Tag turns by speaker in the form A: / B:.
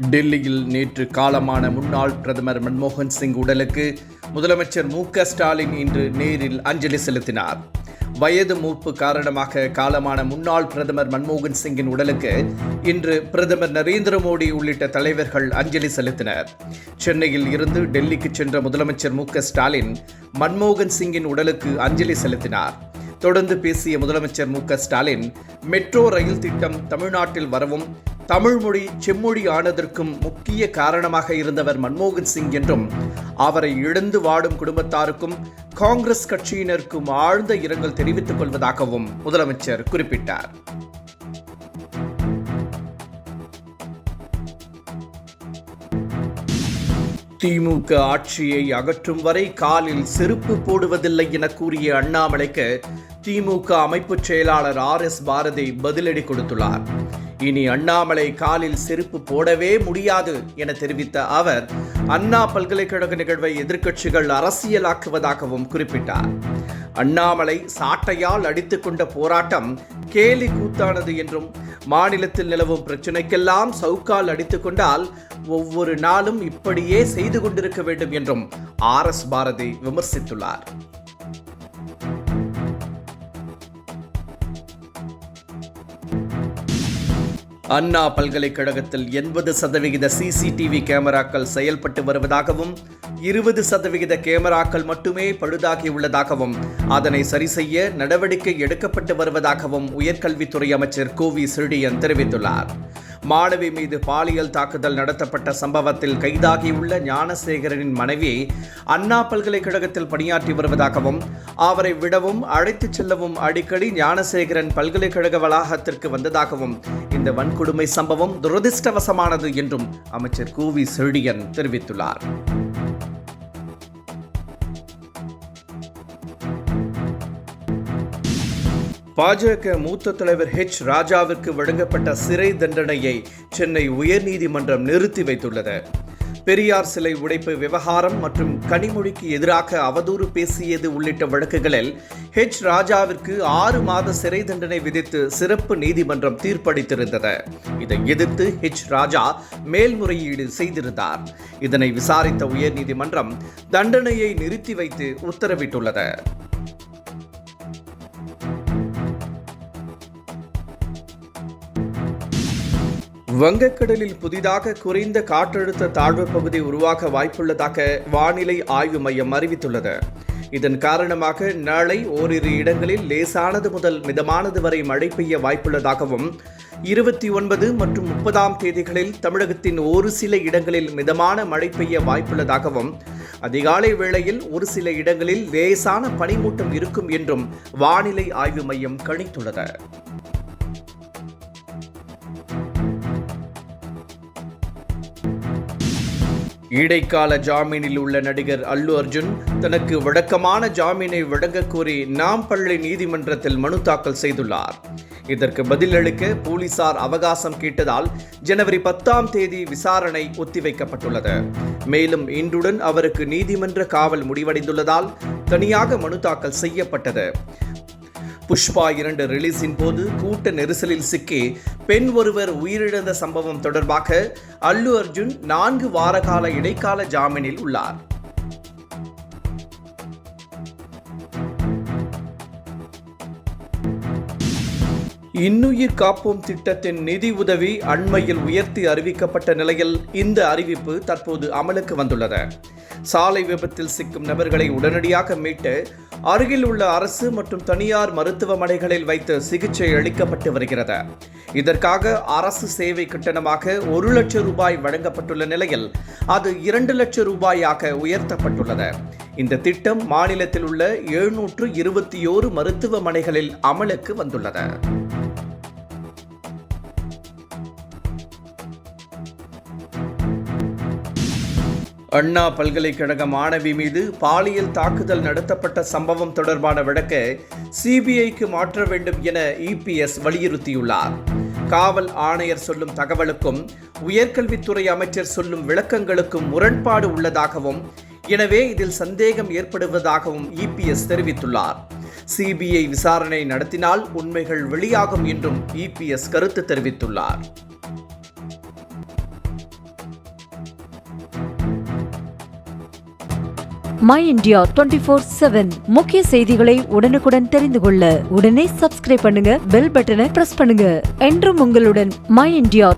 A: டெல்லியில் நேற்று காலமான முன்னாள் பிரதமர் மன்மோகன் சிங் உடலுக்கு முதலமைச்சர் மு.க.ஸ்டாலின் இன்று நேரில் அஞ்சலி செலுத்தினார். வயது மூப்பு காரணமாக காலமான முன்னாள் பிரதமர் மன்மோகன் சிங்கின் உடலுக்கு இன்று பிரதமர் நரேந்திர மோடி உள்ளிட்ட தலைவர்கள் அஞ்சலி செலுத்தினர். சென்னையில் இருந்து டெல்லிக்கு சென்ற முதலமைச்சர் மு.க.ஸ்டாலின் மன்மோகன் சிங்கின் உடலுக்கு அஞ்சலி செலுத்தினார். தொடர்ந்து பேசிய முதலமைச்சர் மு.க.ஸ்டாலின், மெட்ரோ ரயில் திட்டம் தமிழ்நாட்டில் வரவும் தமிழ் மொழி செம்மொழி ஆனதற்கும் முக்கிய காரணமாக இருந்தவர் மன்மோகன் சிங் என்றும், அவரை இழந்து வாடும் குடும்பத்தாருக்கும் காங்கிரஸ் கட்சியினருக்கும் ஆழ்ந்த இரங்கல் தெரிவித்துக் கொள்வதாகவும் முதலமைச்சர் குறிப்பிட்டார். திமுக ஆட்சியை அகற்றும் வரை காலில் செருப்பு போடுவதில்லை என கூறிய அண்ணாமலைக்கு திமுக அமைப்பு செயலாளர் ஆர்.எஸ். பாரதி பதிலடி கொடுத்துள்ளார். இனி அண்ணாமலை காலில் செருப்பு போடவே முடியாது என தெரிவித்த அவர், அண்ணா பல்கலைக்கழக நிகழ்வை எதிர்க்கட்சிகள் அரசியலாக்குவதாகவும் குறிப்பிட்டார். அண்ணாமலை சாட்டையால் அடித்துக் கொண்ட போராட்டம் கேலி கூத்தானது என்றும், மாநிலத்தில் நிலவும் பிரச்சினைக்கெல்லாம் சவுக்கால் அடித்துக் கொண்டால் ஒவ்வொரு நாளும் இப்படியே செய்து கொண்டிருக்க வேண்டும் என்றும் ஆர்.எஸ். பாரதி விமர்சித்துள்ளார். அண்ணா பல்கலைக்கழகத்தில் 80% CCTV கேமராக்கள் செயல்பட்டு வருவதாகவும், 20% கேமராக்கள் மட்டுமே பழுதாகியுள்ளதாகவும், அதனை சரி செய்ய நடவடிக்கை எடுக்கப்பட்டு வருவதாகவும் உயர்கல்வித்துறை அமைச்சர் கோவி செழியன் தெரிவித்துள்ளார். மாணவி மீது பாலியல் தாக்குதல் நடத்தப்பட்ட சம்பவத்தில் கைதாகியுள்ள ஞானசேகரனின் மனைவி அண்ணா பல்கலைக்கழகத்தில் பணியாற்றி வருவதாகவும், அவரை விடவும் அழைத்துச் செல்லவும் அடிக்கடி ஞானசேகரன் பல்கலைக்கழக வளாகத்திற்கு வந்ததாகவும், இந்த வன்கொடுமை சம்பவம் துரதிர்ஷ்டவசமானது என்றும் அமைச்சர் கோவி செழியன் தெரிவித்துள்ளார். பாஜக மூத்த தலைவர் ராஜாவிற்கு வழங்கப்பட்ட சிறை தண்டனையை சென்னை உயர்நீதிமன்றம் நிறுத்தி வைத்துள்ளது. பெரியார் சிலை உடைப்பு விவகாரம் மற்றும் கனிமொழிக்கு எதிராக அவதூறு பேசியது உள்ளிட்ட வழக்குகளில் ராஜாவிற்கு 6 மாத சிறை தண்டனை விதித்து சிறப்பு நீதிமன்றம் தீர்ப்பளித்திருந்தது. இதை எதிர்த்து ராஜா மேல்முறையீடு செய்திருந்தார். இதனை விசாரித்த உயர்நீதிமன்றம் தண்டனையை நிறுத்தி வைத்து உத்தரவிட்டுள்ளது. வங்கக்கடலில் புதிதாக குறைந்த காற்றழுத்த தாழ்வு பகுதி உருவாக வாய்ப்புள்ளதாக வானிலை ஆய்வு மையம் அறிவித்துள்ளது. இதன் காரணமாக நாளை ஓரிரு இடங்களில் லேசானது முதல் மிதமானது வரை மழை பெய்ய வாய்ப்புள்ளதாகவும், 29 மற்றும் 30ஆம் தேதிகளில் தமிழகத்தின் ஒரு சில இடங்களில் மிதமான மழை பெய்ய வாய்ப்புள்ளதாகவும், அதிகாலை வேளையில் ஒரு சில இடங்களில் லேசான பனிமூட்டம் இருக்கும் என்றும் வானிலை ஆய்வு மையம் கணித்துள்ளது. இடைக்கால ஜாமீனில் உள்ள நடிகர் அல்லு அர்ஜுன் தனக்கு வழக்கமான ஜாமீனை வழங்கக் கோரி நாம்பள்ளி நீதிமன்றத்தில் மனு தாக்கல் செய்துள்ளார். இதற்கு பதிலளிக்க போலீசார் அவகாசம் கேட்டதால் ஜனவரி 10ஆம் தேதி விசாரணை ஒத்திவைக்கப்பட்டுள்ளது. மேலும் இன்றுடன் அவருக்கு நீதிமன்ற காவல் முடிவடைந்துள்ளதால் தனியாக மனு தாக்கல் செய்யப்பட்டது. புஷ்பா 2 ரிலீஸின் போது கூட்ட நெரிசலில் சிக்கி பெண் ஒருவர் உயிரிழந்த சம்பவம் தொடர்பாக அல்லு அர்ஜுன் 4 வார கால இடைக்கால ஜாமீனில் உள்ளார். இன்னுயிர் காப்போம் திட்டத்தின் நிதி உதவி அண்மையில் உயர்த்தி அறிவிக்கப்பட்ட நிலையில் இந்த அறிவிப்பு தற்போது அமலுக்கு வந்துள்ளது. சாலை விபத்தில் சிக்கும் நபர்களை உடனடியாக மீட்டு அருகில் உள்ள அரசு மற்றும் தனியார் மருத்துவமனைகளில் வைத்து சிகிச்சை அளிக்கப்பட்டு வருகிறது. இதற்காக அரசு சேவை கட்டணமாக 1 லட்சம் ரூபாய் வழங்கப்பட்டுள்ள நிலையில் அது 2 லட்சம் ரூபாயாக உயர்த்தப்பட்டுள்ளது. இந்த திட்டம் மாநிலத்தில் உள்ள 721 மருத்துவமனைகளில் அமலுக்கு வந்துள்ளது. அண்ணா பல்கலைக்கழக மாணவி மீது பாலியல் தாக்குதல் நடத்தப்பட்ட சம்பவம் தொடர்பான வழக்கை சிபிஐக்கு மாற்ற வேண்டும் என இபிஎஸ் வலியுறுத்தியுள்ளார். காவல் ஆணையர் சொல்லும் தகவலுக்கும் உயர்கல்வித்துறை அமைச்சர் சொல்லும் விளக்கங்களுக்கும் முரண்பாடு உள்ளதாகவும், எனவே இதில் சந்தேகம் ஏற்படுவதாகவும் இபிஎஸ் தெரிவித்துள்ளார். சிபிஐ விசாரணை நடத்தினால் உண்மைகள் வெளியாகும் என்றும் இபிஎஸ் கருத்து தெரிவித்துள்ளார்.
B: மை இந்தியா 24/7 முக்கிய செய்திகளை உடனுக்குடன் தெரிந்து கொள்ள உடனே சப்ஸ்கிரைப் பண்ணுங்க, பெல் பட்டனை பிரஸ் பண்ணுங்க. என்றும் உங்களுடன் மை இந்தியா.